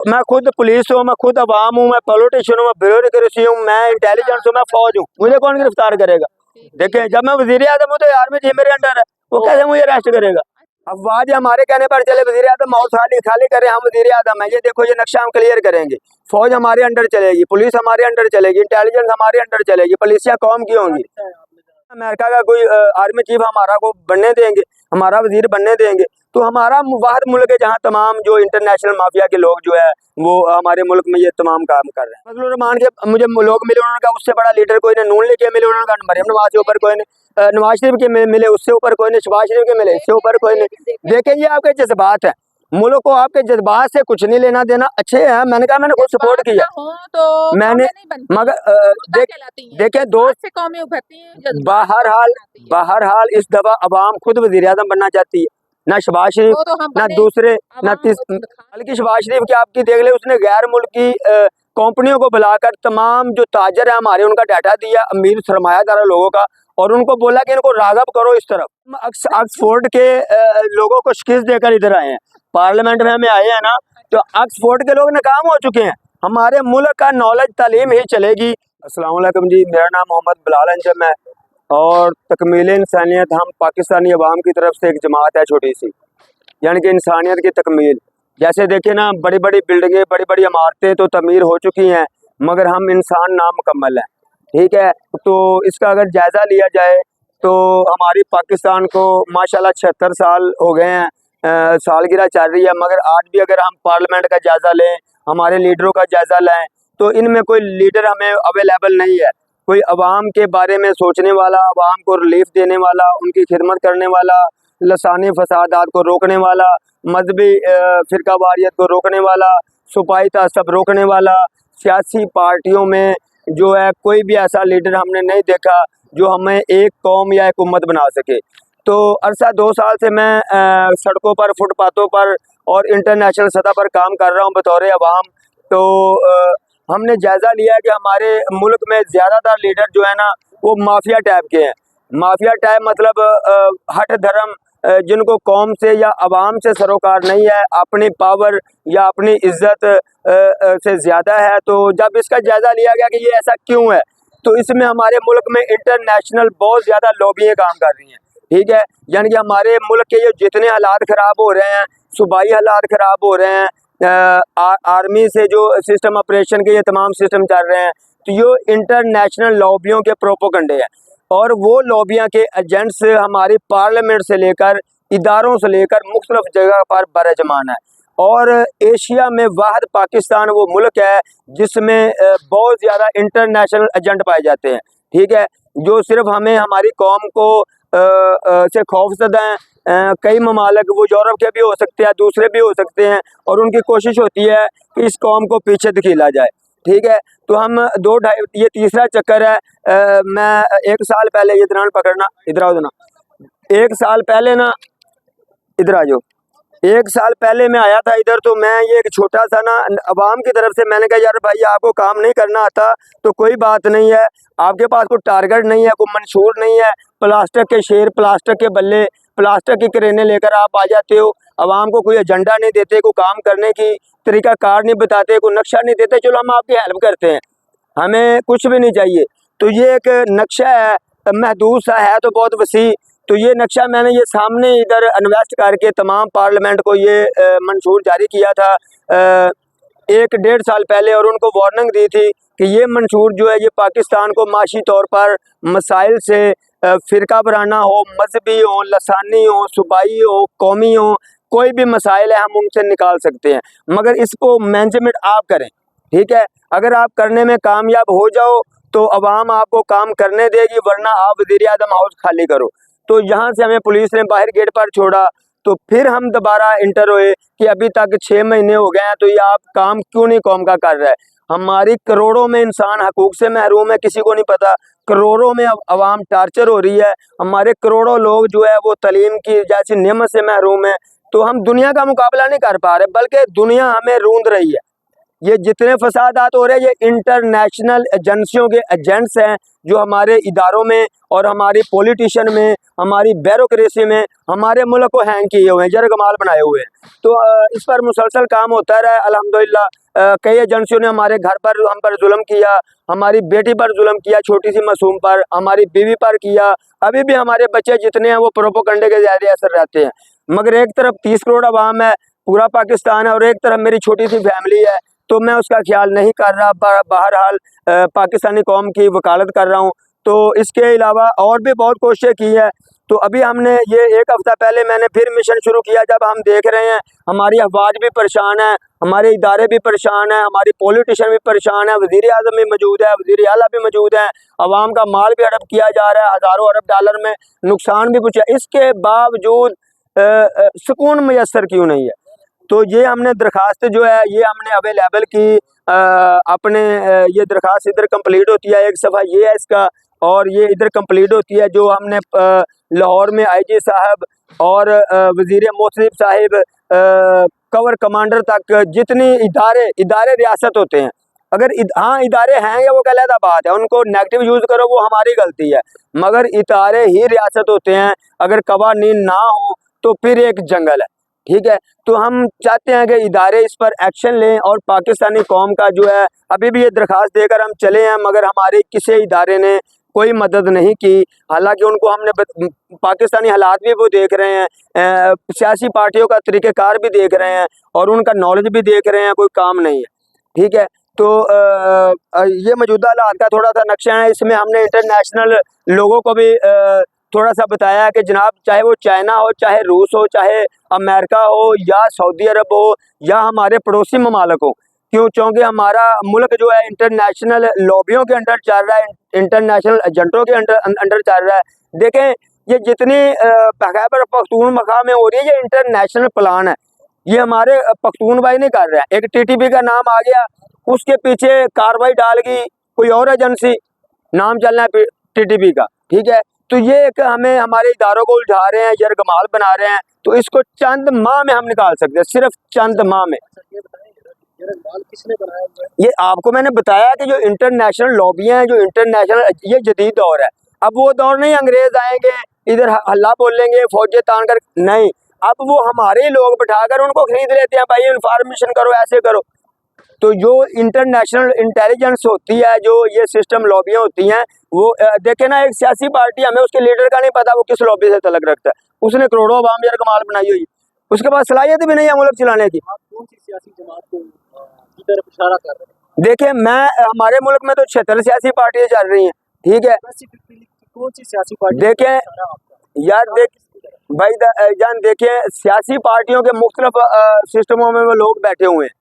मैं खुद पुलिस हूँ, मैं खुद अवाम हूँ, मैं पॉलिटिशियन हूँ, मैं ब्यूरोक्रेसी हूँ, मैं इंटेलिजेंस हूँ, मैं फौज हूँ, मुझे कौन गिरफ्तार करेगा? देखें, जब मैं वजीर आजम हूँ तो आर्मी जी मेरे अंडर है, वो कैसे मुझे अरेस्ट करेगा? अब वाज हमारे कहने पर चले वजीर आजम हाउस खाली खाली करे, हम वजीर आजम है, ये देखो ये नक्शा हम क्लियर करेंगे, फौज हमारे अंडर चलेगी, पुलिस हमारे अंडर चलेगी, इंटेलिजेंस हमारे अंडर चलेगी, पुलिसिया कौम की होंगी। अमेरिका का कोई आर्मी चीफ हमारा को बनने देंगे, हमारा वजीर बनने देंगे? तो हमारा वाहिद मुल्क है जहाँ तमाम जो इंटरनेशनल माफिया के लोग जो है वो हमारे मुल्क में ये तमाम काम कर रहे हैं। फजलुर रहमान के मुझे लोग मिले, उन्होंने कहा उससे बड़ा लीडर कोई नहीं, नून लीग के मिले, उन्होंने कहा मरियम नवाज के ऊपर कोई नहीं, नवाज शरीफ के मिले उससे ऊपर कोई नहीं, शहबाज शरीफ के मिले इससे ऊपर कोई नहीं। देखें ये आपके जज्बात है, मुल्क को आपके जज्बात से कुछ नहीं लेना देना। अच्छे हैं, मैंने कहा मैंने खुद सपोर्ट किया तो मैंने, मगर देखें दोस्त से कौमें उभरती हैं, बहरहाल इस दफा अवाम खुद वजीर आजम बनना चाहती है, ना शहबाज शरीफ वो तो हम ना बने, दूसरे ना अवाम बल्कि शहबाज शरीफ की आपकी देख ले, उसने गैर मुल्की कंपनियों को बुलाकर तमाम जो ताजर है हमारे उनका डाटा दिया, अमीर सरमायादार लोगों का, और उनको बोला कि इनको राग़ब करो इस तरफ। ऑक्सफोर्ड के लोगों को शिकस्त देकर इधर आए हैं, पार्लियामेंट में हमें आए हैं ना, तो ऑक्सफोर्ड के लोग नाकाम हो चुके हैं, हमारे मुल्क का नॉलेज तालीम ही चलेगी। अस्सलाम वालेकुम जी, मेरा नाम मोहम्मद बिलाल अंजम है और तकमील इंसानियत हम पाकिस्तानी अवाम की तरफ से एक जमात है छोटी सी, यानी कि इंसानियत की तकमील। जैसे देखें ना, बड़ी बड़ी बिल्डिंगें बड़ी बड़ी इमारतें तो तमीर हो चुकी हैं, मगर हम इंसान नामुकम्मल हैं, ठीक है। तो इसका अगर जायज़ा लिया जाए तो हमारी पाकिस्तान को माशाल्लाह 76 साल हो गए हैं, सालगिरह चल रही है, मगर आज भी अगर हम पार्लियामेंट का जायज़ा लें, हमारे लीडरों का जायज़ा लें, तो इनमें कोई लीडर हमें अवेलेबल नहीं है, कोई अवाम के बारे में सोचने वाला, अवाम को रिलीफ देने वाला, उनकी खिदमत करने वाला, लसानी फसादात को रोकने वाला, मजहबी फ़िरका वारियत को रोकने वाला, सुपाई तासब रोकने वाला। सियासी पार्टियों में जो है कोई भी ऐसा लीडर हमने नहीं देखा जो हमें एक कौम या एक उम्मत बना सके। तो अरसा 2 साल से मैं सड़कों पर, फुटपाथों पर और इंटरनेशनल सतह पर काम कर रहा हूँ बतौर अवाम। तो हमने जायज़ा लिया है कि हमारे मुल्क में ज़्यादातर लीडर जो है ना वो माफिया टाइप के हैं। माफिया टाइप मतलब हठ धर्म, जिनको कौम से या अवाम से सरोकार नहीं है, अपनी पावर या अपनी इज्जत से ज़्यादा है। तो जब इसका जायज़ा लिया गया कि ये ऐसा क्यों है, तो इसमें हमारे मुल्क में इंटरनेशनल बहुत ज़्यादा लॉबियाँ काम कर रही हैं, ठीक है। यानी कि हमारे मुल्क के ये जितने हालात ख़राब हो रहे हैं, सूबाई हालात ख़राब हो रहे हैं, आर्मी से जो सिस्टम ऑपरेशन के ये तमाम सिस्टम चल रहे हैं, तो ये इंटरनेशनल लॉबियों के प्रोपोगंडे हैं। और वो लॉबियाँ के एजेंट्स हमारी पार्लियामेंट से लेकर, इदारों से लेकर मुख्तलिफ जगह पर बरजमान है। और एशिया में वाहिद पाकिस्तान वो मुल्क है जिसमें बहुत ज़्यादा इंटरनेशनल एजेंट पाए जाते हैं, ठीक है, जो सिर्फ हमें, हमारी कौम को से खौफज़दा हैं। कई ममालिक, वो यूरोप के भी हो सकते हैं, दूसरे भी हो सकते हैं, और उनकी कोशिश होती है कि इस कौम को पीछे धकेला जाए, ठीक है। तो हम ये तीसरा चक्कर है। मैं 1 साल पहले, ये दरान पकड़ना, इधर आओ ना, 1 साल पहले ना, इधर आ जाओ, 1 साल पहले मैं आया था इधर, तो मैं ये एक छोटा सा ना अवाम की तरफ से मैंने कहा यार भाई आपको काम नहीं करना आता तो कोई बात नहीं है, आपके पास कोई टारगेट नहीं है, कोई मंशूर नहीं है, प्लास्टिक के शेर, प्लास्टिक के बल्ले, प्लास्टिक की क्रेनें लेकर आप आ जाते हो, अवाम को कोई एजेंडा नहीं देते, कोई काम करने की तरीका कार नहीं बताते, कोई नक्शा नहीं देते, चलो हम आपकी हेल्प करते हैं, हमें कुछ भी नहीं चाहिए। तो ये एक नक्शा है, महदूद सा है तो बहुत वसी। तो ये नक्शा मैंने ये सामने इधर इन्वेस्ट करके तमाम पार्लियामेंट को ये मंशूर जारी किया था 1-1.5 साल पहले, और उनको वार्निंग दी थी कि ये मंशूर जो है ये पाकिस्तान को माशी तौर पर मसाइल से, फ़िरका वराना हो, मजहबी हो, लसानी हो, सूबाई हो, कौमी हो, कोई भी मसाइल है हम उनसे निकाल सकते हैं, मगर इसको मैनेजमेंट आप करें, ठीक है। अगर आप करने में कामयाब हो जाओ तो अवाम आपको काम करने देगी, वरना आप वज़ीर आज़म हाउस खाली करो। तो यहाँ से हमें पुलिस ने बाहर गेट पर छोड़ा, तो फिर हम दोबारा इंटर हुए कि अभी तक 6 महीने हो गए हैं, तो ये आप काम क्यों नहीं कौम का कर रहा है? हमारी करोड़ों में इंसान हकूक़ से महरूम है, किसी को नहीं पता, करोड़ों में अवाम टार्चर हो रही है, हमारे करोड़ों लोग जो है वो तलीम की जैसी नेमत से महरूम है। तो हम दुनिया का मुकाबला नहीं कर पा रहे, बल्कि दुनिया हमें रूंध रही है, ये जितने फसादात हो रहे हैं ये इंटरनेशनल एजेंसियों के एजेंट्स हैं जो हमारे इदारों में और हमारी पॉलिटिशियन में, हमारी ब्यूरोक्रेसी में हमारे मुल्क को हैंग किए हुए हैं, जरगमाल बनाए हुए हैं। तो इस पर मुसलसल काम होता रहा है अल्हम्दुलिल्लाह। कई एजेंसियों ने हमारे घर पर हम पर जुल्म किया, हमारी बेटी पर जुल्म किया, छोटी सी मासूम पर, हमारी बीवी पर किया। अभी भी हमारे बच्चे जितने हैं वो प्रोपोगंडे के ज़रिए असर रहते हैं। मगर एक तरफ 30 करोड़ आवाम है, पूरा पाकिस्तान है, और एक तरफ मेरी छोटी सी फैमिली है, तो मैं उसका ख्याल नहीं कर रहा। बहरहाल पाकिस्तानी कौम की वकालत कर रहा हूँ। तो इसके अलावा और भी बहुत कोशिशें की है। तो अभी हमने ये 1 हफ़्ता पहले मैंने फिर मिशन शुरू किया, जब हम देख रहे हैं हमारी अफवाज भी परेशान है, हमारे इदारे भी परेशान है, हमारी पॉलिटिशियन भी परेशान है, वज़ीर आज़म भी मौजूद है, वज़ीर आला भी मौजूद है, अवाम का माल भी हड़प किया जा रहा है, हज़ारों अरब डॉलर में नुकसान भी पहुँचा। इसके बावजूद सुकून मैसर क्यों नहीं है? तो ये हमने दरखास्त जो है ये हमने अवेलेबल की। अपने ये दरखास्त इधर कंप्लीट होती है, एक सफ़ा ये है इसका, और ये इधर कंप्लीट होती है जो हमने लाहौर में आईजी साहब और वज़ीर मोहसिब साहिब, कवर कमांडर तक जितनी इदारे रियासत होते हैं, अगर हाँ इदारे हैं या वो अलग बात है, उनको नेगेटिव यूज़ करो वो हमारी गलती है, मगर इदारे ही रियासत होते हैं। अगर कवानीन ना हो तो फिर एक जंगल है, ठीक है। तो हम चाहते हैं कि इदारे इस पर एक्शन लें, और पाकिस्तानी कौम का जो है अभी भी ये दरखास्त देकर हम चले हैं, मगर हमारे किसी इदारे ने कोई मदद नहीं की। हालांकि उनको हमने पाकिस्तानी हालात भी वो देख रहे हैं, सियासी पार्टियों का तरीक़ेकार भी देख रहे हैं, और उनका नॉलेज भी देख रहे हैं, कोई काम नहीं है, ठीक है। तो ये मौजूदा हालात का थोड़ा सा नक्शा है। इसमें हमने इंटरनेशनल लोगों को भी थोड़ा सा बताया कि जनाब चाहे वो चाइना हो, चाहे रूस हो, चाहे अमेरिका हो, या सऊदी अरब हो, या हमारे पड़ोसी ममालिक हो, क्यों? क्योंकि हमारा मुल्क जो है इंटरनेशनल लॉबियों के अंडर चल रहा है, इंटरनेशनल एजेंटों के अंडर चल रहा है। देखें ये जितनी खैबर पख्तूनख्वा में हो रही है ये इंटरनेशनल प्लान है, ये हमारे पख्तून भाई नहीं कर रहे हैं। एक टीटीपी का नाम आ गया, उसके पीछे कार्रवाई डाल गई कोई और एजेंसी, नाम चलना है टीटीपी का, ठीक है। तो ये एक हमें हमारे इदारों को उलझा रहे हैं, यरगमाल बना रहे हैं। तो इसको चंद माह में हम निकाल सकते हैं, सिर्फ चंद माह में। किसने बनाया? ये आपको मैंने बताया कि जो इंटरनेशनल लॉबियां हैं, जो इंटरनेशनल, ये जदीद दौर है। अब वो दौर नहीं अंग्रेज आएंगे इधर हल्ला बोलेंगे फौजें तान कर, नहीं, अब वो हमारे लोग बिठाकर उनको खरीद लेते हैं, भाई इन्फॉर्मेशन करो, ऐसे करो। तो जो इंटरनेशनल इंटेलिजेंस होती है, जो ये सिस्टम लॉबियाँ होती हैं, वो देखे ना, एक सियासी पार्टी, हमें उसके लीडर का नहीं पता वो किस लॉबी से तलक रखता है, उसने करोड़ों अवाम कमाल बनाई हुई, उसके पास सलाहियत भी नहीं है मुल्क चलाने की। आप कौन सी सियासी जमात को की तरफ इशारा कर रहे हैं? देखिए मैं, हमारे मुल्क में तो 76 सियासी पार्टियां चल रही हैं, ठीक है। कौन सी सियासी पार्टी? देखें यार, देख भाई जान, देखिए सियासी पार्टियों के मुख्तलिफ सिस्टमों में वो लोग बैठे हुए हैं।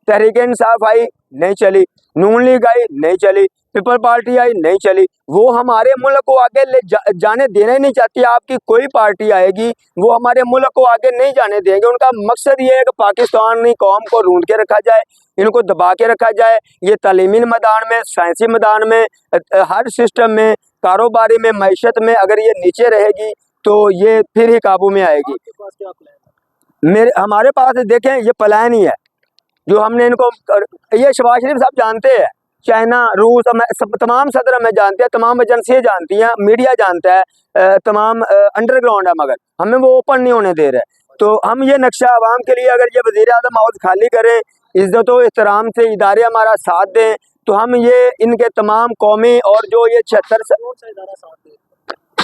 तहरीक इंसाफ आई, नहीं चली, नून लीग आई, नहीं चली, पीपल पार्टी आई, नहीं चली। वो हमारे मुल्क को आगे ले जाने देना ही नहीं चाहती। आपकी कोई पार्टी आएगी वो हमारे मुल्क को आगे नहीं जाने देंगे। उनका मकसद ये है कि पाकिस्तानी कौम को रूंध के रखा जाए, इनको दबा के रखा जाए। ये तालीमी मैदान में, साइंसी मैदान में, हर सिस्टम में, कारोबारी में, मईशत में अगर ये नीचे रहेगी तो ये फिर ही काबू में आएगी। हमारे पास देखें ये प्लान ही है जो हमने इनको, ये शहबाज शरीफ साहब जानते हैं, चाइना, रूस, तमाम सदर हमें जानते हैं, तमाम एजेंसियाँ जानती हैं, मीडिया जानता है, तमाम अंडरग्राउंड है, मगर हमें वो ओपन नहीं होने दे रहे। तो हम ये नक्शा आवाम के लिए, अगर ये वज़ीर आज़म हाउस खाली करें, इज़्ज़त व एहतराम से इदारे हमारा साथ दें, तो हम ये इनके तमाम कौमी और जो ये 76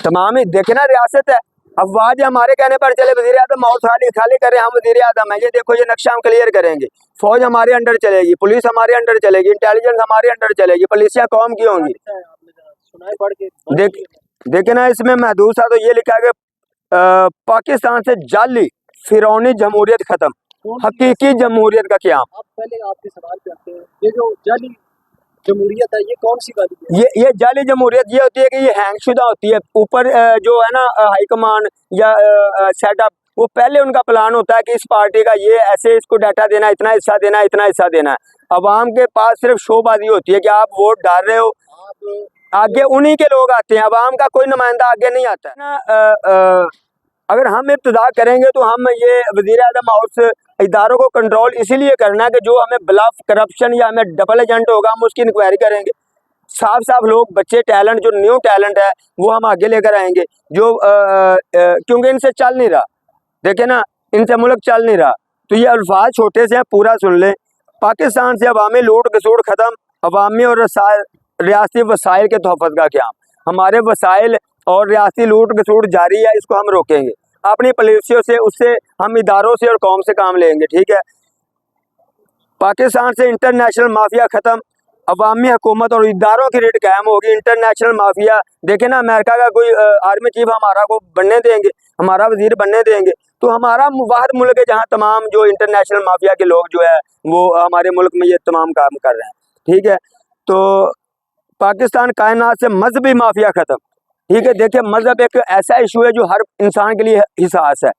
तमाम ही देखे ना, रियासत है, अफवाज हमारे कहने पर चले, वज़ीर आज़म हाउस खाली करें, हम वज़ीर आज़म है, ये देखो ये नक्शा हम क्लियर करेंगे, फौज हमारे अंडर चलेगी, पुलिस हमारे अंडर चलेगी, इंटेलिजेंस हमारे अंडर चलेगी, पुलिसिया कौम की होंगी। देखे ना, इसमें महदूद सा तो ये लिखा है कि पाकिस्तान से जाली फिरौनी जमहूरियत खत्म, हकीकी जमहूरियत का क़याम। पहले आपके सवाल करते हैं, ये जो जाली जमहूरियत है ये कौन सी वाली है? ये जाली जमहूरियत ये होती है कि ये हैंगशुदा होती है। ऊपर जो है ना हाईकमान या सेटअप, वो पहले उनका प्लान होता है कि इस पार्टी का ये ऐसे, इसको डाटा देना, इतना हिस्सा देना, इतना हिस्सा देना है। अवाम के पास सिर्फ शोबाजी होती है कि आप वोट डाल रहे हो, आगे उन्हीं के लोग आते हैं, अवाम का कोई नुमाइंदा आगे नहीं आता है ना। अगर हम इब्तिदा करेंगे तो हम ये वज़ीर आज़म हाउस इदारों को कंट्रोल इसीलिए करना है कि जो हमें ब्लफ, करप्शन या हमें डबल एजेंट होगा, हम उसकी इंक्वायरी करेंगे। साफ साफ लोग, बच्चे टैलेंट, जो न्यू टैलेंट है वो हम आगे लेकर आएंगे, जो क्योंकि इनसे चल नहीं रहा, देखे ना, इनसे मुल्क चल नहीं रहा। तो ये अल्फाज छोटे से हैं, पूरा सुन लें। पाकिस्तान से अवामी लूट खसूट ख़त्म, अवामी और रियासती वसाइल के तहफ़्फ़ुज़ का क़याम। हमारे वसाइल और रियासती लूट खसूट जारी है, इसको हम रोकेंगे अपनी पॉलिसियों से, उससे हम इदारों से और कौम से काम लेंगे। ठीक है, पाकिस्तान से इंटरनेशनल माफिया ख़त्म, अवामी हुकूमत और इदारों की रेट कायम होगी। इंटरनेशनल माफिया, देखे ना, अमेरिका का कोई आर्मी चीफ हमारा को बनने देंगे, हमारा वजीर बनने देंगे? तो हमारा वाहिद मुल्क है जहाँ तमाम जो इंटरनेशनल माफिया के लोग जो है वो हमारे मुल्क में ये तमाम काम कर रहे हैं। ठीक है, तो पाकिस्तान कायनात से मजहबी माफिया ख़त्म। ठीक है, देखिए, मजहब एक ऐसा इशू है जो हर इंसान के लिए हिसास है।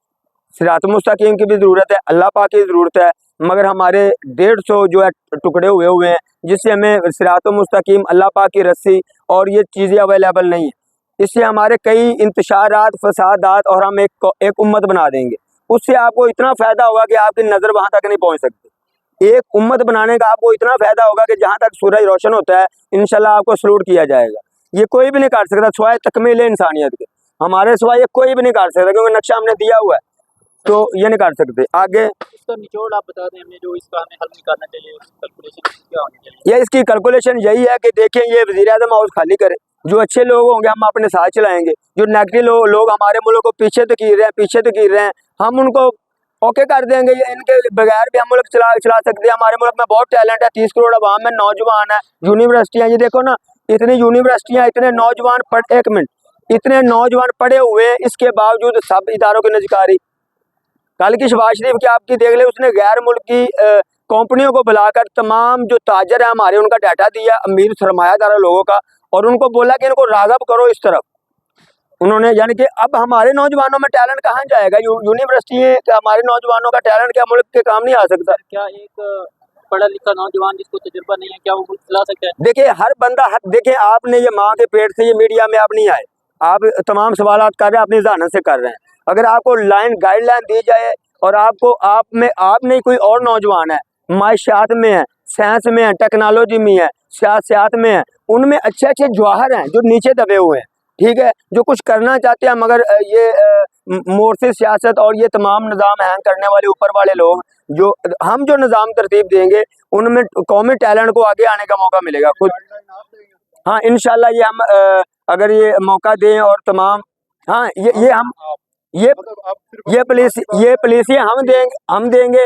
सिरात मुस्तकीम की भी ज़रूरत है, अल्लाह पाक की ज़रूरत है, मगर हमारे 150 जो है टुकड़े हुए हैं, जिससे हमें सिरात मुस्तकीम, अल्लाह पाक की रस्सी और ये चीज़ें अवेलेबल नहीं है। इससे हमारे कई इंतशारात, फसादात, और हम एक उम्मत बना देंगे। उससे आपको इतना फ़ायदा होगा कि आपकी नज़र वहाँ तक नहीं पहुँच सकती। एक उम्मत बनाने का आपको इतना फ़ायदा होगा कि जहाँ तक सूरज रोशन होता है, इंशाल्लाह आपको सलूट किया जाएगा। ये कोई भी नहीं कर सकता सिवाय तकमील इंसानियत के, हमारे सिवाय ये कोई भी नहीं कर सकता, क्योंकि नक्शा हमने दिया हुआ है, तो ये नहीं कर सकते। आगे इसका निचोड़ आप बता दें हमें, जो इसका हमें हल निकालना चाहिए, कैलकुलेशन क्या होनी चाहिए? ये इसकी कैलकुलेशन यही है कि देखें, ये वज़ीर-ए-आज़म हाउस खाली करे, जो अच्छे लोग होंगे हम अपने साथ चलाएंगे, जो नेगेटिव लोग हमारे मुल्क को पीछे धकेल रहे हैं, हम उनको ओके कर देंगे। ये इनके बगैर भी हम मुल्क चला सकते हैं। हमारे मुल्क में बहुत टैलेंट है, 30 करोड़ अवाम है, नौजवान है, यूनिवर्सिटियाँ, ये देखो ना, इतनी यूनिवर्सिटियाँ, इतने नौजवान एक मिनट, इतने नौजवान पढ़े हुए हैं, इसके बावजूद सब इदारों की नजकारी। कल की शहबाज शरीफ की आपकी देख ले, उसने गैर मुल्की कंपनियों को बुलाकर तमाम जो ताजर है हमारे, उनका डाटा दिया, अमीर सरमायादार लोगों का, और उनको बोला कि इनको राग़ब करो इस तरफ। उन्होंने, यानी कि अब हमारे नौजवानों में टैलेंट कहाँ जाएगा? यूनिवर्सिटी हमारे नौजवानों का टैलेंट क्या मुल्क के काम नहीं आ सकता? क्या एक पढ़ा लिखा नौजवान जिसको तजुर्बा नहीं है, क्या वो मुल्क चला सकता है? देखिए, हर बंदा, देखिए, आपने ये माँ के पेट से ये मीडिया में आप नहीं आए, आप तमाम सवालात कर रहे हैं, अपनी जहानत से कर रहे हैं। अगर आपको गाइडलाइन दी जाए, और आप नहीं, कोई और नौजवान है, माशियात में है, साइंस में है, टेक्नोलॉजी में है, सियासत में है, उनमें अच्छे अच्छे जवाहर हैं जो नीचे दबे हुए हैं। ठीक है, जो कुछ करना चाहते हैं, मगर ये मोर्सी सियासत और ये तमाम निज़ाम हैंग करने वाले ऊपर वाले लोग, जो निज़ाम तरतीब देंगे, उनमें कौमी टैलेंट को आगे आने का मौका मिलेगा खुद। हाँ, इंशाल्लाह ये हम अगर ये मौका दें, और तमाम, हाँ, ये हम ये पुलिसिया हम देंगे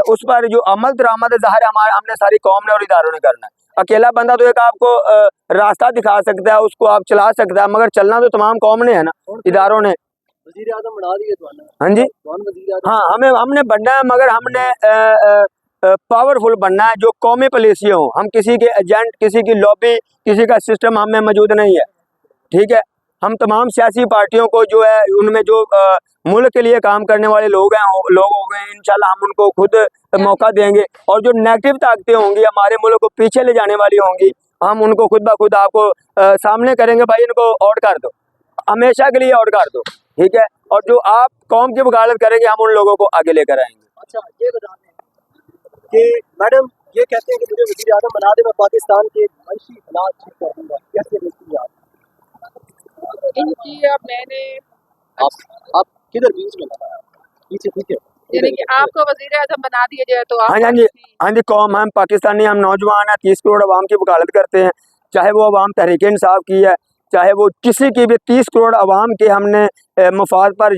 उस पर जो अमल दरामद ज़ाहिर हमने सारी कौम ने और इदारों ने करना है। अकेला बंदा तो एक आपको रास्ता दिखा सकता है, उसको आप चला सकता है, मगर चलना तो तमाम कौम ने है ना, इदारों ने। वज़ीर आज़म बना दिए तो हाँ जी, हाँ, हमने बनना है, मगर हमने पावरफुल बनना है, जो कौमी पुलिसिया हो। हम किसी के एजेंट, किसी की लॉबी, किसी का सिस्टम हमें मौजूद नहीं है। ठीक है, हम तमाम सियासी पार्टियों को जो है, उनमें जो मुल्क के लिए काम करने वाले लोग हो गए, इंशाल्लाह हम उनको खुद मौका देंगे, और जो नेगेटिव ताकतें होंगी हमारे मुल्क को पीछे ले जाने वाली होंगी, हम उनको खुद ब खुद आपको सामने करेंगे, भाई इनको आउट कर दो, हमेशा के लिए आउट कर दो। ठीक है, और जो आप कौम की वकालत करेंगे, हम उन लोगों को आगे लेकर आएंगे। अच्छा, ये बता दें कि मैडम ये कहते हैं कि मुझे वज़ीर आज़म बना दे, मैं पाकिस्तान के माशी हालात ठीक कर दूंगा, कैसे देखती हैं आप? इनकी अब मैंने आप किधर बीच में लगाया? पीछे पीछे यानी कि आपको वज़ीर आज़म बना दिया जाए तो आप हाँ जी, हाँ जी, कौम, हम पाकिस्तानी, हम नौजवान हैं, 30 करोड़ अवाम की वकालत करते हैं, चाहे वो अवाम तहरीक इंसाफ की है, चाहे वो किसी की भी, 30 करोड़ अवाम के हमने मफाद पर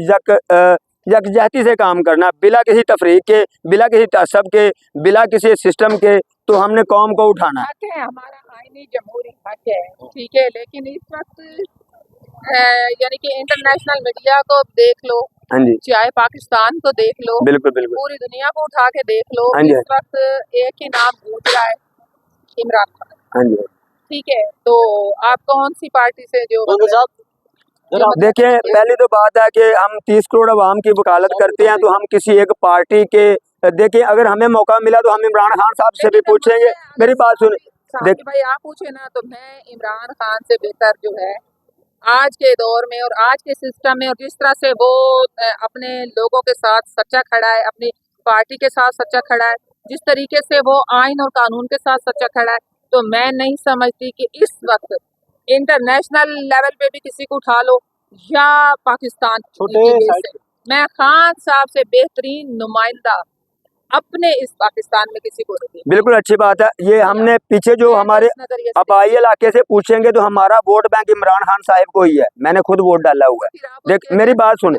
यकजहती से काम करना, बिला किसी तफरीक के, बिला किसी तअस्सुब के, बिला किसी सिस्टम के, तो हमने कौम को उठाना हक है, हमारा आईनी जमहूरी हक है। ठीक है, लेकिन इस वक्त यानी कि इंटरनेशनल मीडिया को देख लो, हाँ जी, चाहे पाकिस्तान को देख लो, बिल्कुल बिल्कुल, पूरी दुनिया को उठा के देख लो, हाँ जी, इस वक्त एक ही नाम गूंज रहा है, इमरान खान। हाँ जी। ठीक है, तो आप कौन सी पार्टी से जो देखिए, पहली तो बात है कि हम 30 करोड़ अवाम की वकालत करते हैं, तो हम किसी एक पार्टी के, देखिए, अगर हमें मौका मिला तो हम इमरान खान साहब से भी पूछेंगे। मेरी बात सुन, देखिए भाई, आप पूछे ना, तो मैं इमरान खान से बेहतर जो है आज के दौर में और आज के सिस्टम में, और जिस तरह से वो अपने लोगों के साथ सच्चा खड़ा है, अपनी पार्टी के साथ सच्चा खड़ा है, जिस तरीके से वो आइन और कानून के साथ सच्चा खड़ा है, तो मैं नहीं समझती कि इस वक्त इंटरनेशनल लेवल पे भी किसी को उठा लो या पाकिस्तान छोटे की बेस साइड से, मैं खान साहब से बेहतरीन नुमाइंदा अपने इस पाकिस्तान में किसी को नहीं देखती। बिल्कुल अच्छी बात है। ये हमने पीछे जो मैं तो हमारे इस नजरिए से आबाई इलाके से पूछेंगे तो हमारा वोट बैंक इमरान खान साहब को ही है। मैंने खुद वोट डाला हुआ है। फिर आप देख उसके मेरी बात सुन,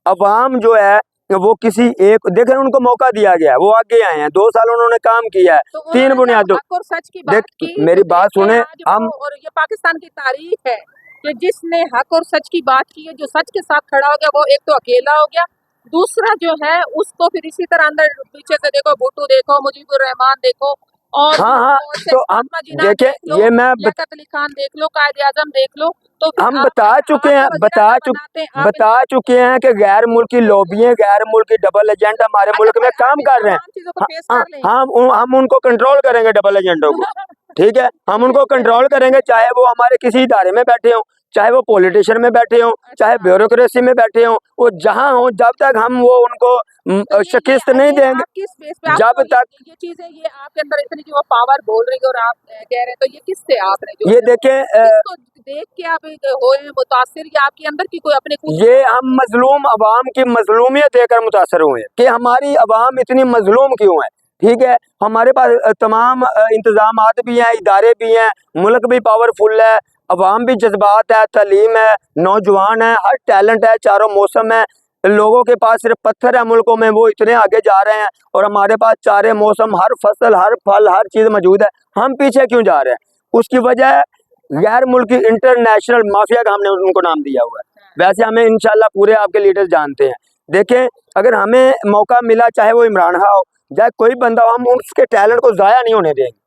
अवाम जो है वो किसी एक देखें उनको मौका दिया गया है, वो आगे आए हैं, 2 साल उन्होंने काम किया है, तो 3 उन्होंने जब बुनियादों हक और सच की देख बात की मेरी तो बात देखें सुने आज हम वो, और ये पाकिस्तान की तारीख है कि जिसने हक और सच की बात की है, जो सच के साथ खड़ा हो गया, वो एक तो अकेला हो गया, दूसरा जो है उसको फिर इसी तरह अंदर पीछे से देखो, भुट्टो देखो, मुजीबुर रहमान देखो, और हाँ भी हाँ बहुत से तो हम फातिमा जिन्ना देखें देख लो, ये मैं लियाकत अली खान देख लो, कायद आजम देख लो, तो फिर हम आप बता अच्छा चुके आपको हैं वज़ीर-ए-आज़म बनाते हैं, आप बता चुके हैं कि गैर मुल्की लॉबियां गैर मुल्की डबल एजेंट हमारे अच्छा मुल्क में फिर आप काम इन कर रहे हैं। तमाम चीजों को फेस हाँ, कर लेंगे। हम उनको कंट्रोल करेंगे डबल एजेंटों को, ठीक है, हम उनको कंट्रोल करेंगे, चाहे वो हमारे किसी इदारे में बैठे हों, चाहे वो पॉलिटिशियन में बैठे हों, चाहे अच्छा ब्यूरोक्रेसी में बैठे हों, वो जहाँ हों, जब तक हम वो उनको तो शिकस्त नहीं ये देंगे, आप किस बेस पे जब आपको तक ये चीजें ये आपके अंदर इतनी जो पावर बोल रही है और आप कह रहे हैं, तो ये किससे आपने जो ये है वो देखें किसको देख के आप होए हैं मुतासिर, या आपके अंदर की कोई अपने खुद ये हम मजलूम अवाम की मजलूमियत देखकर मुतासर हुए हैं कि हमारी अवाम इतनी मजलूम क्यों है। ठीक है, हमारे पास तमाम इंतजामात भी हैं, इदारे भी हैं, मुल्क भी पावरफुल है, अवाम भी जज्बात है, तालीम है, नौजवान है, हर टैलेंट है, चारों मौसम है, लोगों के पास सिर्फ पत्थर है मुल्कों में, वो इतने आगे जा रहे हैं, और हमारे पास चारे मौसम, हर फसल, हर फल, हर चीज़ मौजूद है। हम पीछे क्यों जा रहे हैं? उसकी वजह गैर मुल्की इंटरनेशनल माफिया का हमने उनको नाम दिया हुआ है। वैसे हमें इंशाल्लाह पूरे आपके लीडर्स जानते हैं। देखें अगर हमें मौका मिला, चाहे वो इमरान खान हो, चाहे कोई बंदा हो, हम उसके टैलेंट को ज़ाया नहीं होने देंगे।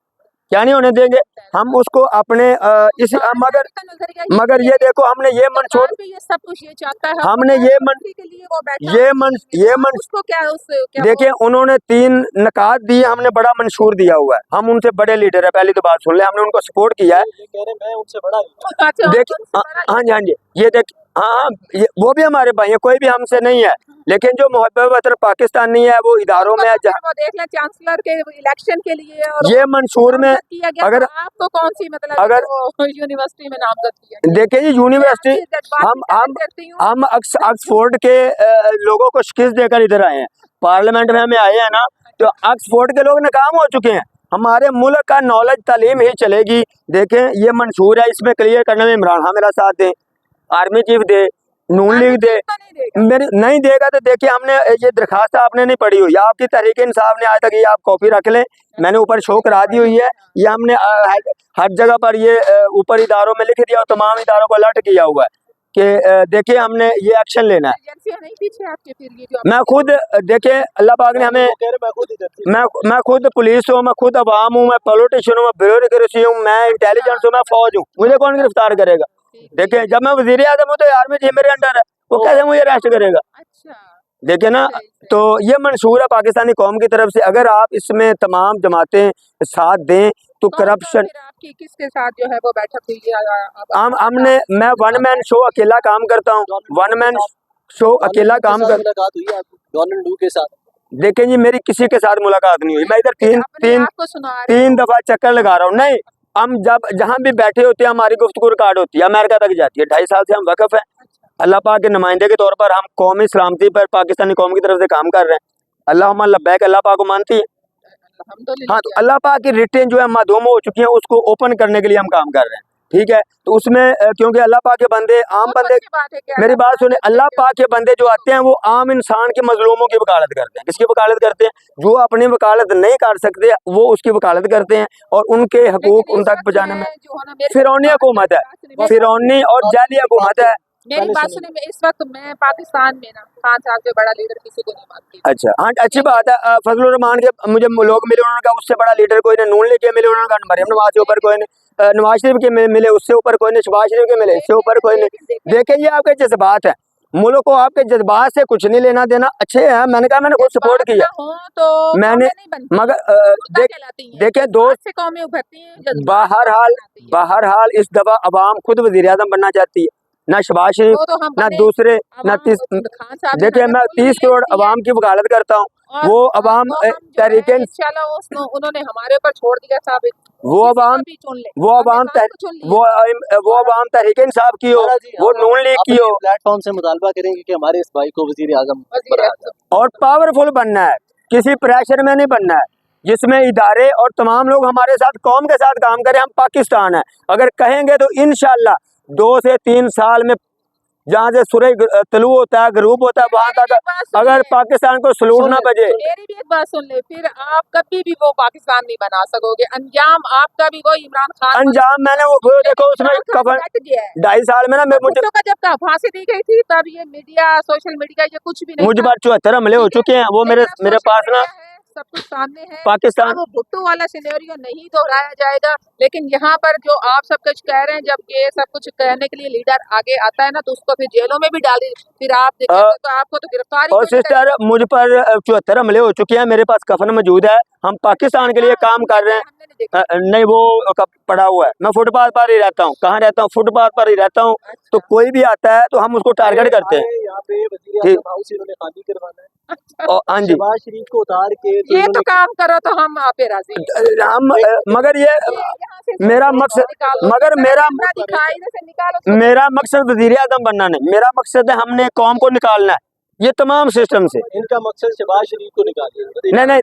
क्या नहीं होने देंगे? हम उसको अपने मगर ये देखो हमने ये मन छोड़, ये सब कुछ ये चाहता है, हमने ये मन के लिए वो बैठा ये मन उसको क्या उस क्या देखिए उन्होंने 3 नकात दिए, हमने बड़ा मंशूर दिया हुआ है, हम उनसे बड़े लीडर है, पहली तो बात सुन ले, हमने उनको सपोर्ट किया है। ये कह रहे हैं मैं उनसे बड़ा अच्छा देख हाँ जी हाँ जी, ये देख हाँ वो भी हमारे भाई हैं, कोई भी हमसे नहीं है, लेकिन जो मोहब्बत वतन पाकिस्तानी है वो इदारों में है। वो देख लें चांसलर के इलेक्शन के लिए और ये मंशूर में किया गया, अगर तो आपको कौन सी मतलब अगर यूनिवर्सिटी में नामजद किया? देखिए जी यूनिवर्सिटी हम ऑक्सफोर्ड के लोगों को शिकस्त देकर इधर आए हैं, पार्लियामेंट में हमें आए हैं ना, तो ऑक्सफोर्ड के लोग नाकाम हो चुके हैं। हमारे मुल्क का नॉलेज तालीम ही चलेगी। देखें ये मंशूर है, इसमें क्लियर करने में इमरान खान मेरा साथ दें, आर्मी चीफ दे, नून लीग दे, मेरी नहीं देगा तो देखिए हमने ये दरखास्त आपने नहीं पढ़ी हुई, आपकी तहरीक इंसाफ ने आज तक, ये आप कॉपी रख लें, मैंने ऊपर शो करा दी हुई है, ये हमने हर जगह पर ये ऊपर इदारों में लिख दिया और तमाम इदारों को अलर्ट किया हुआ है कि देखिए हमने ये एक्शन लेना है। नहीं पीछे आपके फिर ये जो मैं खुद देखिए अल्लाह पाक ने हमें, मैं खुद पुलिस हूँ, मैं खुद अवाम हूँ, मैं पॉलिटिशियन हूँ, मैं ब्यूरोक्रेसी हूँ, मैं इंटेलिजेंस हूँ, मैं फौज हूँ, मुझे कौन गिरफ्तार करेगा? देखिए जब मैं वजीर आजम हूँ तो आर्मी चीफ मेरे अंडर है, वो कैसे मुझे अरेस्ट करेगा? अच्छा देखिए ना, तो ये मंशूर है पाकिस्तानी कौम की तरफ से, अगर आप इसमें तमाम जमातें साथ दें तो करप्शन, आपकी किसके साथ जो है वो बैठक हुई है? हमने मैं वन मैन शो अकेला काम करता हूँ, वन मैन शो अकेला काम कर, मुलाकात हुई आपकी डोनाल्ड डू के साथ? देखें जी मेरी किसी के साथ मुलाकात नहीं हुई, मैं इधर तीन दफा चक्कर लगा रहा हूँ। नहीं, हम जब जहाँ भी बैठे होते हैं हमारी गुफ्तगू रिकॉर्ड होती है, अमेरिका तक जाती है, 2.5 साल से हम वक़फ़ है, अल्लाह पाक के नुमाइंदे के तौर पर हम कौमी सलामती पर पाकिस्तानी कौम की तरफ से काम कर रहे हैं। अल्लाहुम्मा लब्बैक, अल्लाह पाक को मानती है। हाँ तो अल्लाह पाक की रिटेन जो है मादूम हो चुकी हैं, उसको ओपन करने के लिए हम काम कर रहे हैं। ठीक है, तो उसमें क्योंकि अल्लाह पाक के बंदे आम बंदे, मेरी बात सुने, अल्लाह पाक के बंदे जो आते हैं वो आम इंसान के मजलूमों की वकालत करते हैं। किसकी वकालत करते हैं? जो अपनी वकालत नहीं कर सकते वो उसकी वकालत करते हैं और उनके हकूक उन तक पहुँचाने में फिरौनी हुकूमत है, फिरौनी और जाली हुकूमत है। मेरी बात सुने, इस वक्त मैं पाकिस्तान में ना खान साहब से बड़ा लीडर किसी को नहीं मानती। अच्छा हाँ अच्छी बात है। फजलुर रहमान के मुझे लोग मिले, उन्होंने कहा उससे बड़ा लीडर कोई नहीं, नून लीग के मिले, उन्होंने कहा मरियम नवाज से ऊपर कोई नहीं, नवाज शरीफ के मिले उससे ऊपर कोई नहीं, शहबाज शरीफ के मिले इससे ऊपर कोई नहीं। देखें ये आपके जज्बात है, मुल्क को आपके जज्बात से कुछ नहीं लेना देना। अच्छे हैं, मैंने कहा मैंने खुद सपोर्ट किया, तो मैंने मगर देखे दोस्त बहरहाल इस दफा अवाम खुद वजीर आजम बनना चाहती है, ना शहबाज शरीफ ना दूसरे ना देखिए मैं 30 करोड़ अवाम की वकालत करता हूँ, और वो अवाम तो हम जो है तहरीके इंशाल्लाह उन्होंने हमारे ऊपर छोड़ दिया साबित, वो किसी अवाम को भी चुन ले, वो अवाम पाकिस्तान को चुन लिया। वो अवाम तहरीक इंसाफ की हो, हमारा जी, वो हम नून लीग की हो, प्लेटफॉर्म से मुतालबा करेंगे कि हमारे इस भाई को वजीर आजम वज़ीर बनाया आज़म। जाए। और पावरफुल बनना है, किसी प्रेशर में नहीं बनना है, जिसमें इदारे और तमाम लोग हमारे साथ कौम के साथ काम करें। हम पाकिस्तान है, अगर कहेंगे तो इंशाल्लाह 2 से 3 साल में जहाँ से सूरज तलू होता है, गरूब होता है, वहां मेरी तक एक बात सुन अगर ले, पाकिस्तान को सलूट ना बजे, मेरी भी एक बात सुन ले, फिर आप कभी भी वो पाकिस्तान नहीं बना सकोगे, अंजाम आपका भी वो इमरान खान अंजाम मैंने वो देखो उसमें इमरान खान कफन डट गया है। 2.5 साल में ना और मुझे भुट्टो का जब फांसी दी गई थी तब ये मीडिया, सोशल मीडिया ये कुछ भी नहीं मुझ था, पर 74 हमले हो ठीक है? चुके हैं। वो लेकिन मेरे अब मेरे सोशल पास ना मीडिया है, सब कुछ सामने है। पाकिस्तान अब वो भुट्टो वाला सिनेरियो नहीं दोहराया जाएगा, लेकिन यहाँ पर जो आप सब कुछ कह रहे हैं, जब ये सब कुछ कहने के लिए लीडर आगे आता है ना, तो उसको फिर जेलों में भी डाल, फिर आप देखेंगे तो आपको तो गिरफ्तारी और कोई नहीं सिस्टर करेगा। मुझ पर 74 हमले हो चुके हैं, मेरे पास कफन मौजूद है, हम पाकिस्तान के लिए काम कर रहे हैं। हमने नहीं देखा। नहीं वो पड़ा हुआ है, मैं फुटपाथ पर ही रहता हूँ। कहाँ रहता हूँ? फुटपाथ पर ही रहता हूँ। तो कोई भी आता है तो हम उसको टारगेट करते हैं। यहाँ पे वजीर ठीक। आजम हाउस इन्होंने खाली करवाना है, और हाँ जी, शहबाज शरीफ को उतार के तो ये तो इन्होंने काम करो तो हम आप पे राजी हैं। हम मगर ये यहाँ से मेरा इसको मकसद निकालो, मगर इतना मेरा इतना दिखाई, इधर से निकालो उसको। मेरा मकसद वजीर आजम बनना नहीं, मेरा मकसद है हमने कौम को निकालना है, ये तमाम सिस्टम से। इनका मकसद शहबाज शरीफ को निकालना है। नहीं नहीं